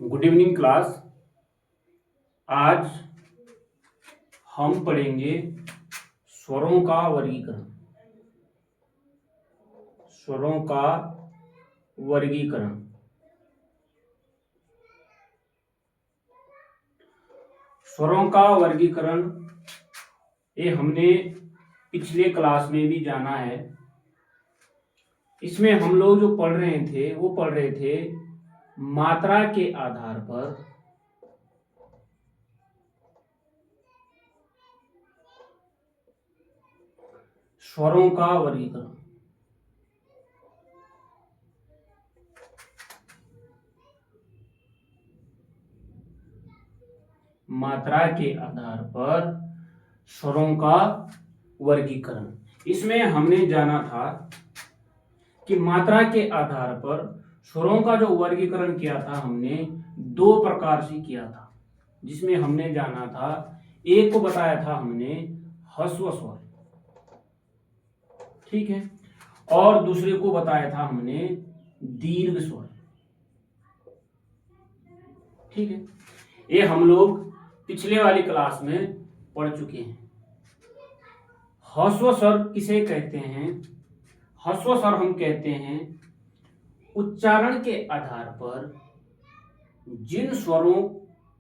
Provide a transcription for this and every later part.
Good evening class. आज हम पढ़ेंगे स्वरों का वर्गीकरण। स्वरों का वर्गीकरण। स्वरों का वर्गीकरण ये हमने पिछले क्लास में भी जाना है। इसमें हम लोग जो पढ़ रहे थे मात्रा के आधार पर स्वरों का वर्गीकरण। मात्रा के आधार पर स्वरों का वर्गीकरण। इसमें हमने जाना था कि मात्रा के आधार पर स्वरों का जो वर्गीकरण किया था हमने दो प्रकार से किया था, जिसमें हमने जाना था, एक को बताया था हमने ह्रस्व स्वर, ठीक है, और दूसरे को बताया था हमने दीर्घ स्वर, ठीक है। ये हम लोग पिछले वाली क्लास में पढ़ चुके हैं। ह्रस्व स्वर किसे कहते हैं? ह्रस्व स्वर हम कहते हैं उच्चारण के आधार पर जिन स्वरों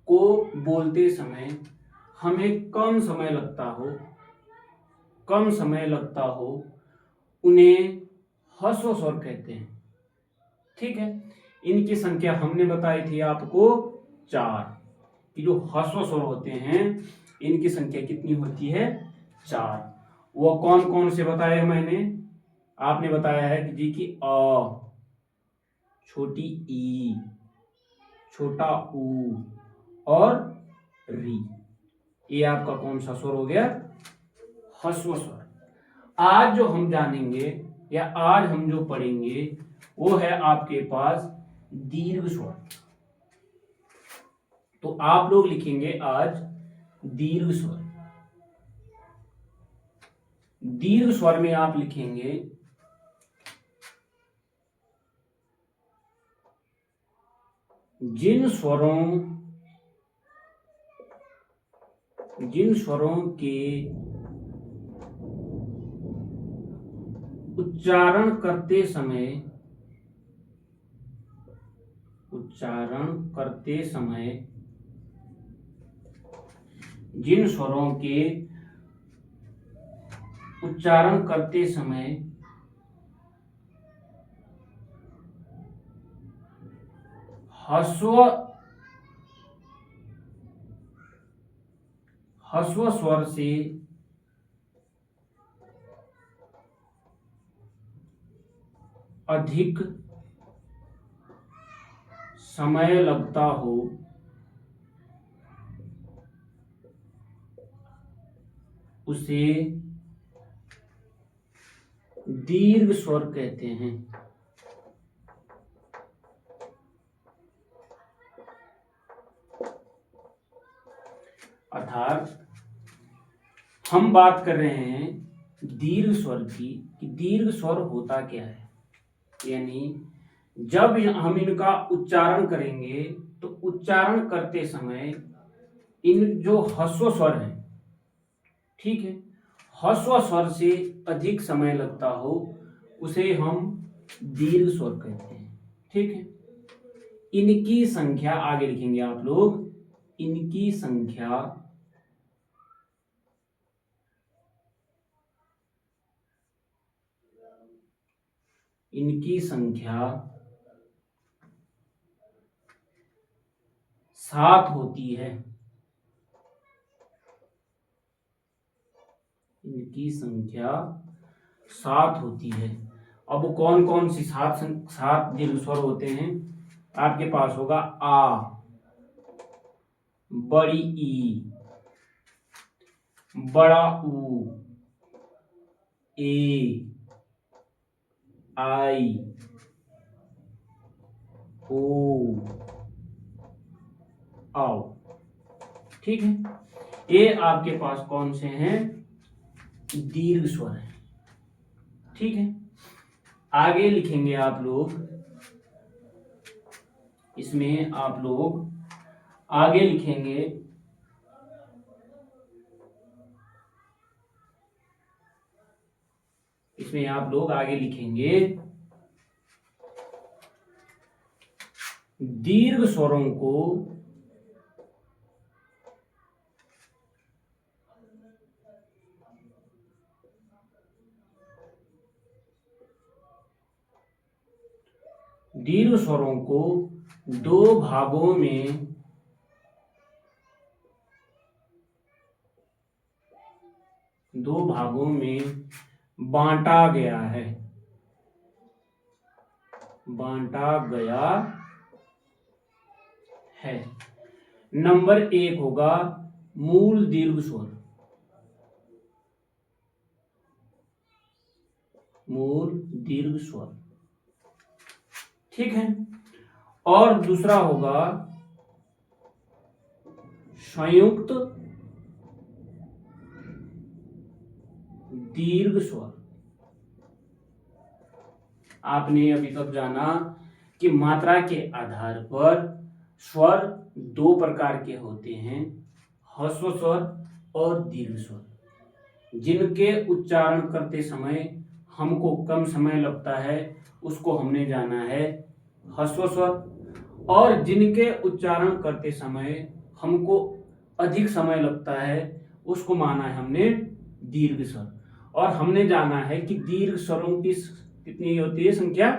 को बोलते समय हमें कम समय लगता हो उन्हें ह्रस्व स्वर कहते हैं, ठीक है। इनकी संख्या हमने बताई थी आपको 4 कि जो ह्रस्व स्वर होते हैं इनकी संख्या कितनी होती है? 4। वो कौन कौन से बताए मैंने? आपने बताया है कि जी की अ, छोटी ई, छोटा ऊ और री। ये आपका कौन सा स्वर हो गया? ह्रस्व स्वर। आज जो हम जानेंगे या आज हम जो पढ़ेंगे वो है आपके पास दीर्घ स्वर। तो आप लोग लिखेंगे आज दीर्घ स्वर। दीर्घ स्वर में आप लिखेंगे जिन स्वरों के उच्चारण करते समय जिन स्वरों के उच्चारण करते समय ह्रस्व स्वर से अधिक समय लगता हो उसे दीर्घ स्वर कहते हैं। अर्थात हम बात कर रहे हैं दीर्घ स्वर की कि दीर्घ स्वर होता क्या है, यानी जब हम इनका उच्चारण करेंगे तो उच्चारण करते समय इन जो ह्रस्व स्वर है, ठीक है, ह्रस्व स्वर से अधिक समय लगता हो उसे हम दीर्घ स्वर कहते हैं, ठीक है। इनकी संख्या आगे लिखेंगे आप लोग, इनकी संख्या इनकी संख्या 7 होती है। इनकी संख्या 7 होती है। अब कौन कौन सी 7 दीर्घ स्वर होते हैं? आपके पास होगा आ, बड़ी ई, बड़ा ऊ, ए, आई, ओ, आओ, ठीक है। ये आपके पास कौन से हैं? दीर्घ स्वर है, ठीक है। आगे लिखेंगे आप लोग इसमें आप लोग आगे लिखेंगे दीर्घ स्वरों को दो भागों में बांटा गया है। नंबर 1 होगा मूल दीर्घ स्वर। ठीक है। और दूसरा होगा संयुक्त दीर्घ स्वर। आपने अभी तक जाना कि मात्रा के आधार पर स्वर दो प्रकार के होते हैं, ह्रस्व स्वर और दीर्घ स्वर। जिनके उच्चारण करते समय हमको कम समय लगता है उसको हमने जाना है ह्रस्व स्वर, और जिनके उच्चारण करते समय हमको अधिक समय लगता है उसको माना है हमने दीर्घ स्वर। और हमने जाना है कि दीर्घ स्वरों की कितनी होती है संख्या,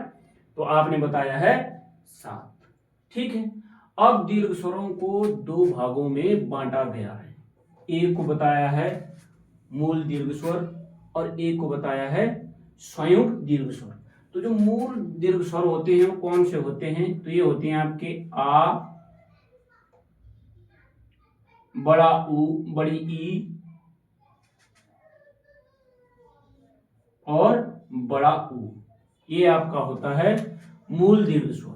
तो आपने बताया है 7। ठीक है। अब दीर्घ स्वरों को दो भागों में बांटा गया है। एक को बताया है मूल दीर्घ स्वर और एक को बताया है संयुक्त दीर्घ स्वर। तो जो मूल दीर्घ स्वर होते हैं वो कौन से होते हैं, तो ये होते हैं आपके आ, बड़ा ऊ, बड़ी ई और बड़ा ऊ। ये आपका होता है मूल दीर्घ स्वर।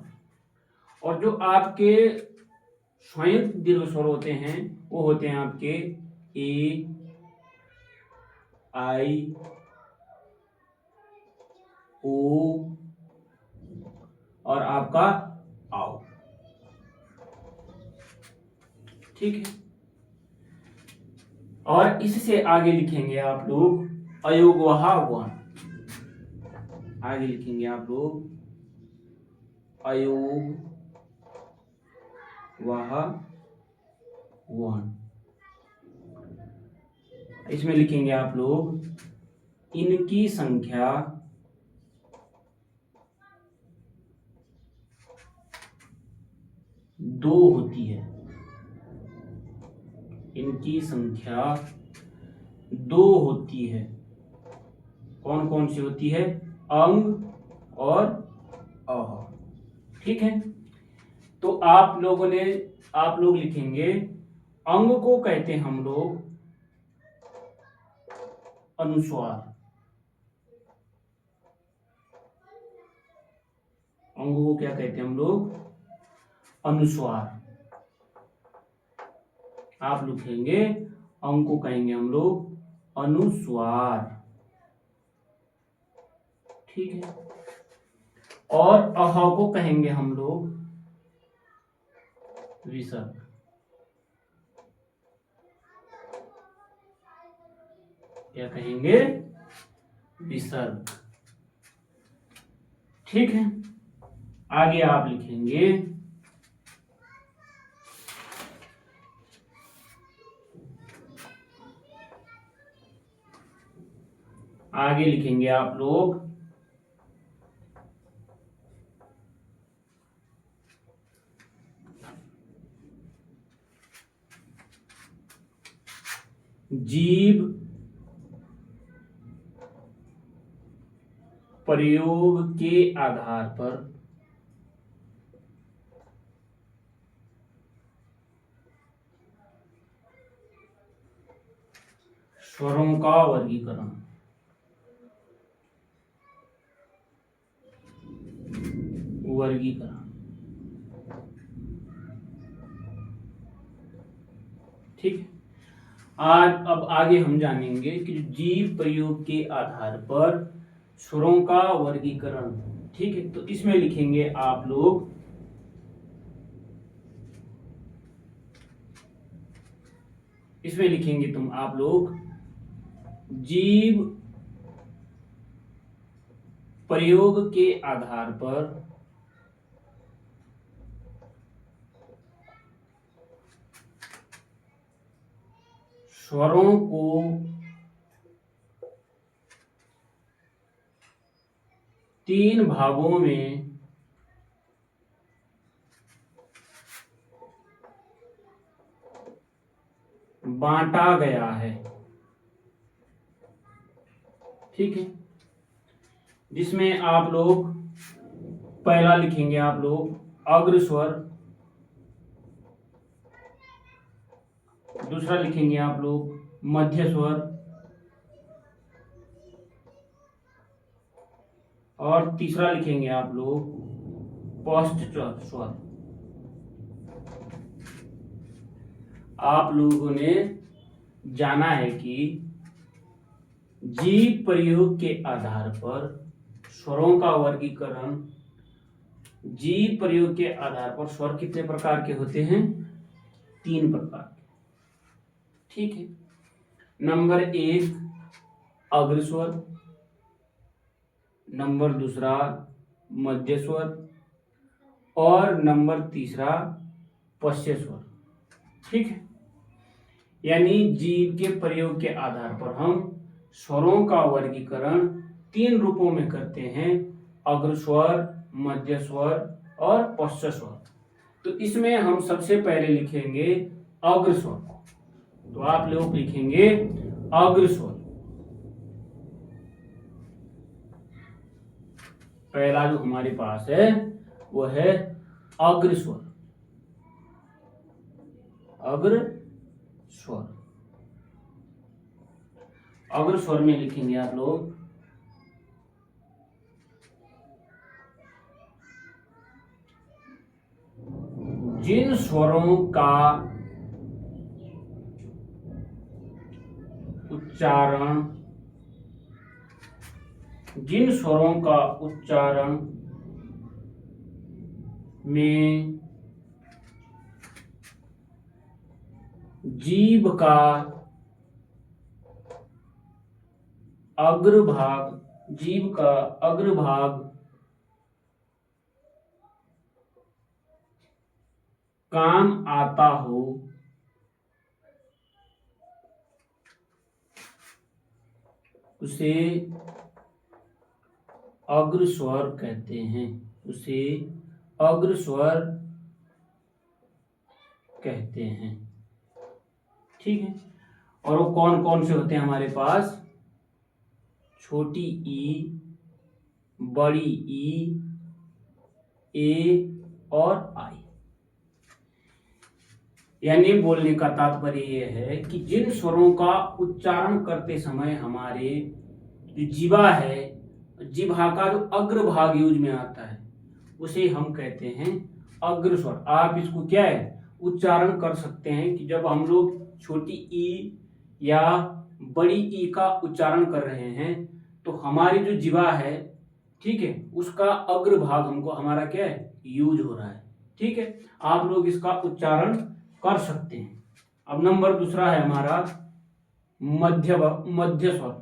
और जो आपके संयुक्त दीर्घ स्वर होते हैं वो होते हैं आपके ए, आई, ओ और आपका आओ। ठीक है। और इससे आगे लिखेंगे आप लोग अयोगवहा वन। आगे लिखेंगे आप लोग अयोग वहा वन। इसमें लिखेंगे आप लोग इनकी संख्या दो होती है। इनकी संख्या दो होती है। कौन कौन सी होती है, अंग और अह। ठीक है। तो आप लोग लिखेंगे अंग को कहते हैं हम लोग अनुस्वार। अंग को क्या कहते हैं हम लोग, अनुस्वार। आप लिखेंगे अंग को कहेंगे हम लोग अनुस्वार। ठीक है। और अह को कहेंगे हम लोग विसर्ग। क्या कहेंगे, विसर्ग। ठीक है। आगे आप लिखेंगे आप लोग जीभ प्रयोग के आधार पर स्वरों का वर्गीकरण। ठीक है। आज अब आगे हम जानेंगे कि जीव प्रयोग के आधार पर स्वरों का वर्गीकरण। ठीक है। तो इसमें लिखेंगे आप लोग इसमें लिखेंगे तुम आप लोग जीव प्रयोग के आधार पर स्वरों को तीन भागों में बांटा गया है। ठीक है, जिसमें आप लोग पहला लिखेंगे आप लोग अग्र स्वर, दूसरा लिखेंगे आप लोग मध्य स्वर, और तीसरा लिखेंगे आप लोग पश्च स्वर। आप लोगों ने जाना है कि जीव प्रयोग के आधार पर स्वरों का वर्गीकरण, जीव प्रयोग के आधार पर स्वर कितने प्रकार के होते हैं? 3 प्रकार के। ठीक है, नंबर 1 अग्र स्वर, नंबर 2 मध्य स्वर, और नंबर 3 पश्च स्वर। ठीक है, यानी जीव के प्रयोग के आधार पर हम स्वरों का वर्गीकरण 3 रूपों में करते हैं, अग्र स्वर, मध्य स्वर और पश्च स्वर। तो इसमें हम सबसे पहले लिखेंगे अग्र स्वर। तो आप लोग लिखेंगे अग्र स्वर। पहला जो हमारे पास है वो है अग्र स्वर। अग्र स्वर, अग्र स्वर में लिखेंगे आप लोग जिन स्वरों का उच्चारण, जिन स्वरों का उच्चारण में जीभ का अग्रभाग, जीभ का अग्रभाग काम आता हो, उसे अग्र स्वर कहते हैं। उसे अग्र स्वर कहते हैं। ठीक है, और वो कौन कौन से होते हैं हमारे पास? छोटी ई, बड़ी ई, ए और आई। यानी बोलने का तात्पर्य यह है कि जिन स्वरों का उच्चारण करते समय हमारे जो जीवा है, जिह्वा का जो अग्रभाग यूज में आता है, उसे हम कहते हैं अग्र स्वर। आप इसको क्या है उच्चारण कर सकते हैं कि जब हम लोग छोटी ई या बड़ी ई का उच्चारण कर रहे हैं तो हमारी जो जीवा है, ठीक है, उसका अग्रभाग हमको हमारा क्या है यूज हो रहा है। ठीक है, आप लोग इसका उच्चारण कर सकते हैं। अब नंबर 2 है हमारा मध्य स्वर।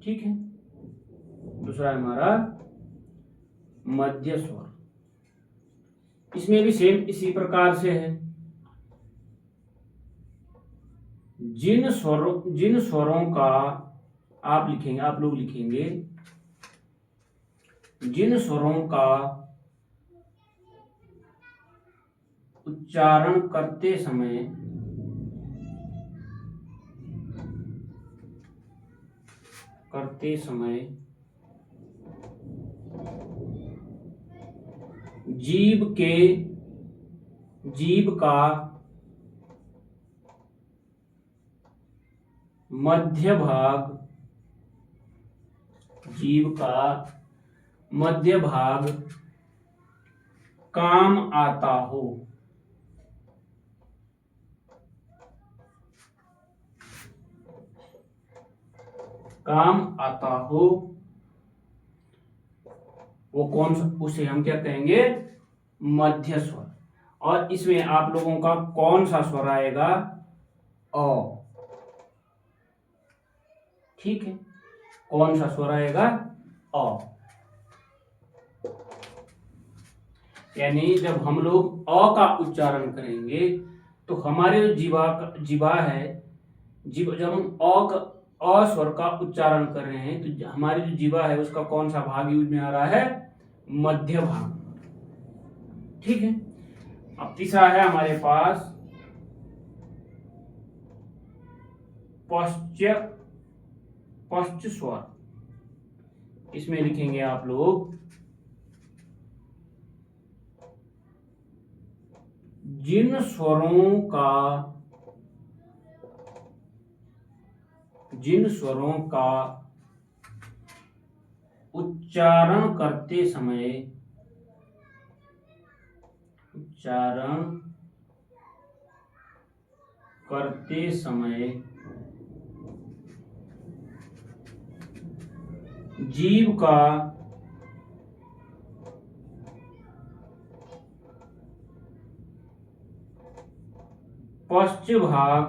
ठीक है, दूसरा है हमारा मध्य स्वर। इसमें भी सेम इसी प्रकार से है। जिन स्वरों का आप लिखेंगे, आप लोग लिखेंगे जिन स्वरों का उच्चारण करते समय जीभ का मध्य भाग काम आता हो, वो कौन सा, उसे हम क्या कहेंगे मध्य स्वर। और इसमें आप लोगों का कौन सा स्वर आएगा? अ। ठीक है, कौन सा स्वर आएगा? अ। यानी जब हम लोग अ का उच्चारण करेंगे तो हमारे जो जीवा है, जब हम अ स्वर का उच्चारण कर रहे हैं तो हमारी जो जीवा है उसका कौन सा भाग यूज में आ रहा है? मध्य भाग। ठीक है, अब तीसरा है हमारे पास पश्च स्वर। इसमें लिखेंगे आप लोग जिन स्वरों का उच्चारण करते समय जीभ का पश्च भाग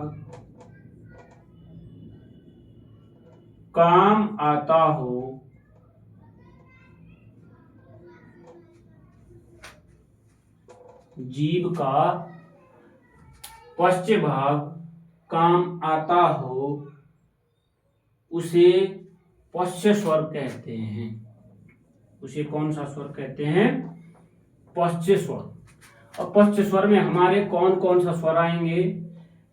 काम आता हो, जीभ का पश्च भाग काम आता हो, उसे पश्च स्वर कहते हैं। उसे कौन सा स्वर कहते हैं? पश्च स्वर। और पश्च स्वर में हमारे कौन कौन सा स्वर आएंगे?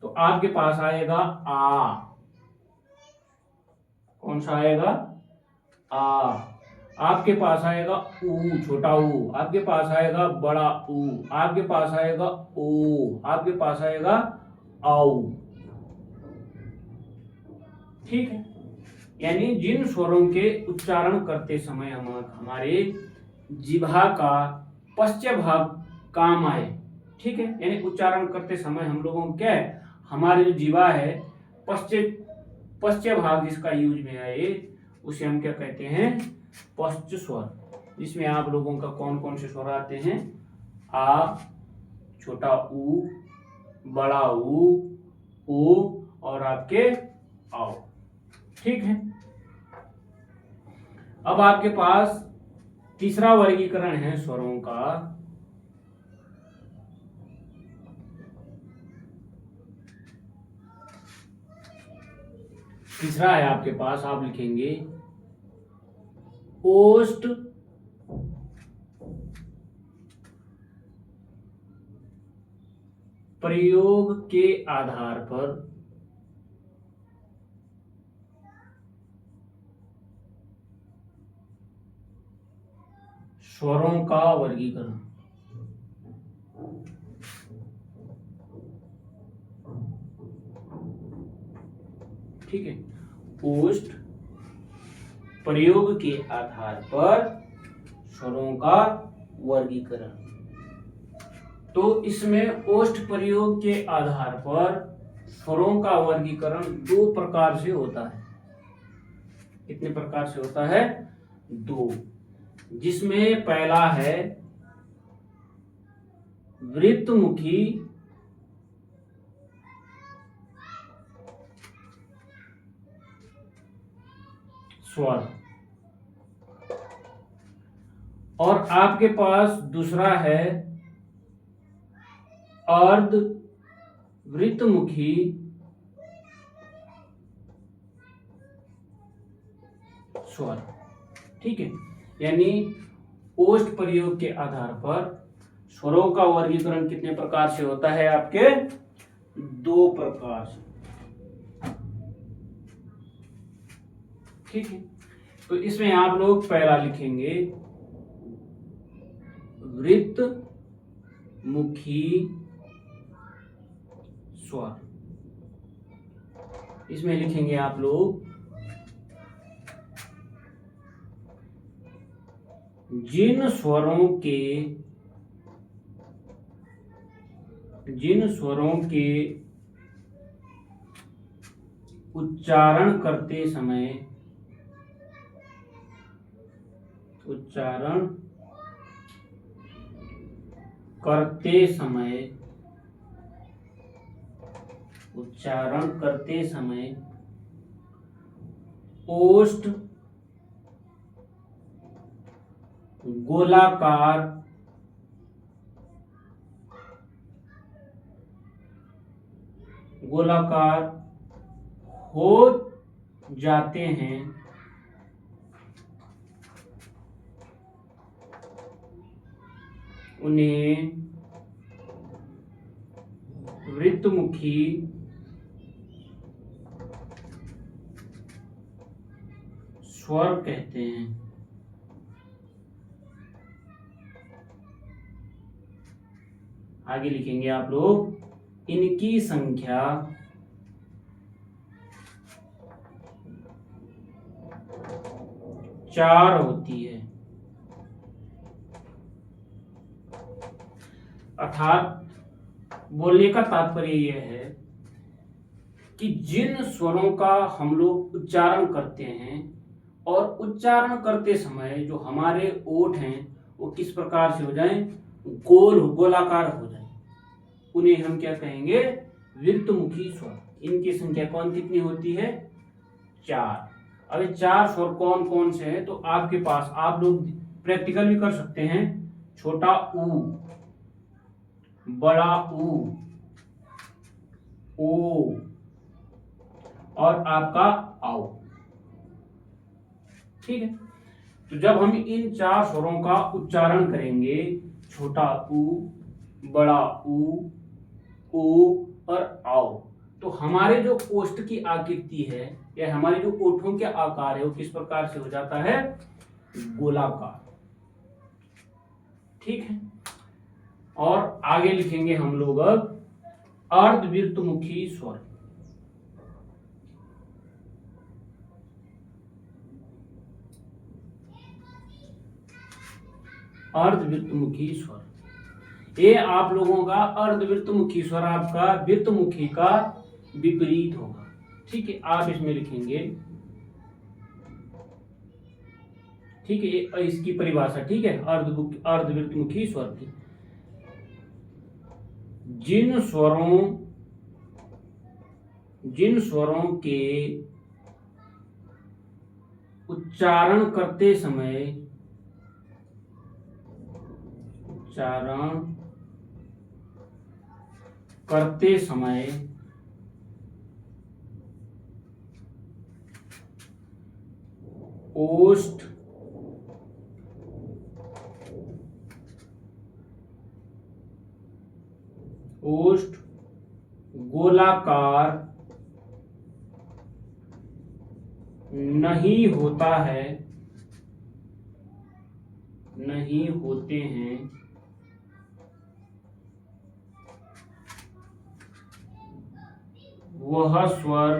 तो आपके पास आएगा आ। कौन सा आएगा? आ। आपके पास आएगा ऊ, छोटा ऊ। आपके पास आएगा बड़ा ऊ। आपके पास आएगा ओ। आपके पास आएगा औ। ठीक है, यानी जिन स्वरों के उच्चारण करते समय हमारे जिह्वा का पश्च भाग काम आए। ठीक है, यानी उच्चारण करते समय हम लोगों को क्या है, हमारी जो जिह्वा है पश्च भाग जिसका यूज में आए उसे हम क्या कहते हैं? पश्च स्वर। जिसमें आप लोगों का कौन कौन से स्वर आते हैं? आ, छोटा ऊ, बड़ा ऊ और आपके आओ। ठीक है, अब आपके पास तीसरा वर्गीकरण है स्वरों का, तीसरा है आपके पास, आप लिखेंगे ओष्ठ प्रयोग के आधार पर स्वरों का वर्गीकरण। ठीक है, ओष्ठ प्रयोग के आधार पर स्वरों का वर्गीकरण। तो इसमें ओष्ठ प्रयोग के आधार पर स्वरों का वर्गीकरण दो प्रकार से होता है। कितने प्रकार से होता है? दो। जिसमें पहला है वृत्तमुखी स्वर, और आपके पास दूसरा है अर्ध वृत्तमुखी स्वर। ठीक है, यानी ओष्ठ प्रयोग के आधार पर स्वरों का वर्गीकरण कितने प्रकार से होता है? आपके दो प्रकार से। ठीक है, तो इसमें आप लोग पहला लिखेंगे वृत्तमुखी स्वर। इसमें लिखेंगे आप लोग जिन स्वरों के उच्चारण करते समय, उच्चारण करते समय ओष्ठ गोलाकार गोलाकार हो जाते हैं, उन्हें वृत्तमुखी स्वर कहते हैं। आगे लिखेंगे आप लोग, इनकी संख्या 4 होती है। अर्थात बोलने का तात्पर्य यह है कि जिन स्वरों का हम लोग उच्चारण करते हैं और उच्चारण करते समय जो हमारे ओठ हैं वो किस प्रकार से हो जाएं, गोलाकार हो जाएं, उन्हें हम क्या कहेंगे, वृत्तमुखी स्वर। इनकी संख्या कितनी होती है, 4। अब ये 4 स्वर कौन कौन से हैं, तो आपके पास आप लोग प्रैक्टिकल भी कर सकते हैं। छोटा ऊ, बड़ा ऊ, ओ और आपका आओ। ठीक है, तो जब हम इन 4 स्वरों का उच्चारण करेंगे, छोटा ऊ, बड़ा ऊ, ओ और आओ, तो हमारे जो ओष्ठ की आकृति है या हमारे जो ओठों के आकार है वो किस प्रकार से हो जाता है, गोलाकार। ठीक है, और आगे लिखेंगे हम लोग अब अर्धवृत्तमुखी स्वर। अर्धवृत्तमुखी स्वर, ये आप लोगों का अर्धवृत्तमुखी स्वर आपका वृत्तमुखी का विपरीत होगा। ठीक है, आप इसमें लिखेंगे, ठीक है, इसकी परिभाषा, ठीक है, अर्धवृत्तमुखी स्वर की, जिन स्वरों के उच्चारण करते समय ओष्ठ गोलाकार नहीं होते हैं, वह स्वर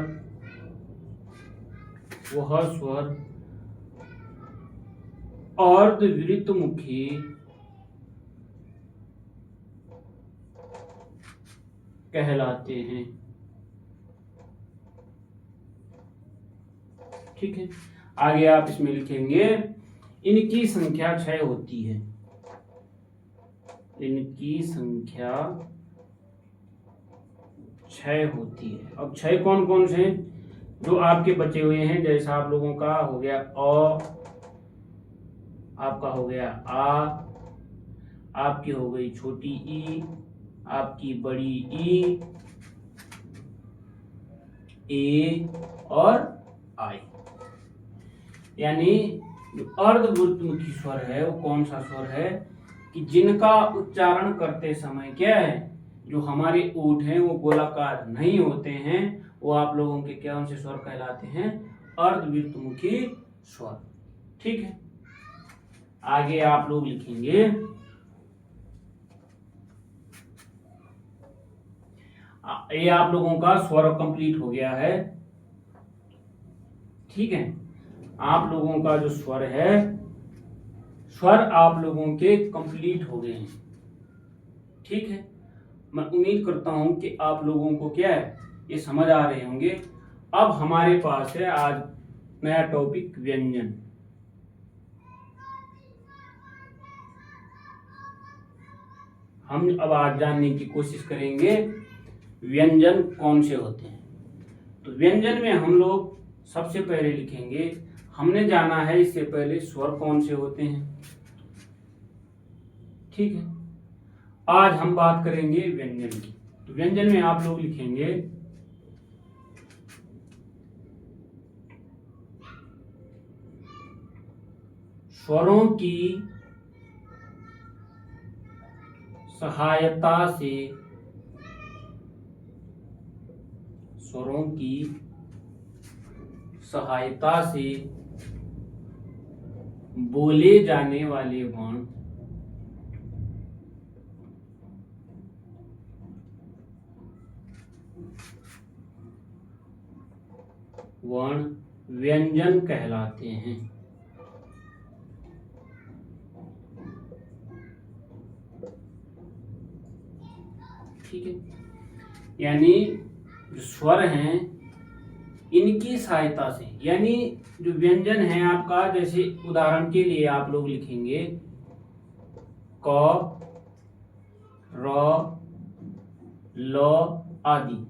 अर्धवृत्तमुखी कहलाते हैं। ठीक है, आगे आप इसमें लिखेंगे, इनकी संख्या 6 होती है। इनकी संख्या 6 होती है। अब 6 कौन कौन से हैं जो आपके बचे हुए हैं, जैसा आप लोगों का हो गया अ, आपका हो गया आ, आपकी हो गई छोटी ई, आपकी बड़ी ई, ए और आई। यानी जो अर्धवृत्तमुखी स्वर है वो कौन सा स्वर है कि जिनका उच्चारण करते समय क्या है, जो हमारे ओठ हैं वो गोलाकार नहीं होते हैं, वो आप लोगों के कौन से स्वर कहलाते हैं, अर्धवृत्तमुखी स्वर। ठीक है, आगे आप लोग लिखेंगे, ये आप लोगों का स्वर कंप्लीट हो गया है। ठीक है, आप लोगों का जो स्वर है, स्वर आप लोगों के कंप्लीट हो गए हैं। ठीक है, मैं उम्मीद करता हूं कि आप लोगों को क्या है ये समझ आ रहे होंगे। अब हमारे पास है आज नया टॉपिक, व्यंजन। हम अब आज जानने की कोशिश करेंगे व्यंजन कौन से होते हैं। तो व्यंजन में हम लोग सबसे पहले लिखेंगे, हमने जाना है इससे पहले स्वर कौन से होते हैं, ठीक है। आज हम बात करेंगे व्यंजन की। तो व्यंजन में आप लोग लिखेंगे स्वरों की सहायता से, स्वरों की सहायता से बोले जाने वाले वर्ण व्यंजन कहलाते हैं। ठीक है, यानी जो स्वर हैं इनकी सहायता से, यानी जो व्यंजन है आपका, जैसे उदाहरण के लिए आप लोग लिखेंगे क, र, ल आदि।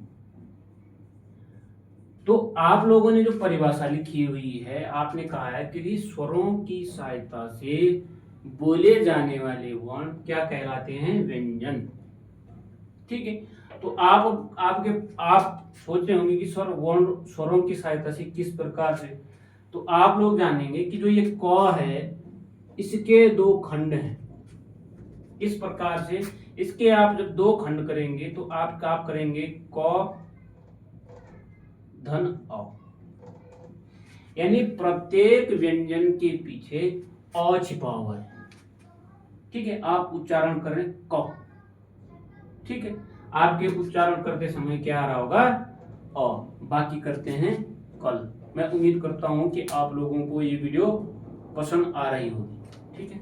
तो आप लोगों ने जो परिभाषा लिखी हुई है, आपने कहा है कि स्वरों की सहायता से बोले जाने वाले वर्ण क्या कहलाते हैं, व्यंजन। ठीक है, तो आप सोच रहे होंगे कि स्वरों की सहायता से किस प्रकार से। तो आप लोग जानेंगे कि जो ये क है इसके दो खंड हैं। इस प्रकार से इसके आप जब दो खंड करेंगे तो आप करेंगे क धन अ, यानी प्रत्येक व्यंजन के पीछे अ छिपा हुआ है। ठीक है, आप उच्चारण करें क। ठीक है, आपके उच्चारण करते समय क्या आ रहा होगा, अ। बाकी करते हैं कल। मैं उम्मीद करता हूं कि आप लोगों को ये वीडियो पसंद आ रही होगी। ठीक है।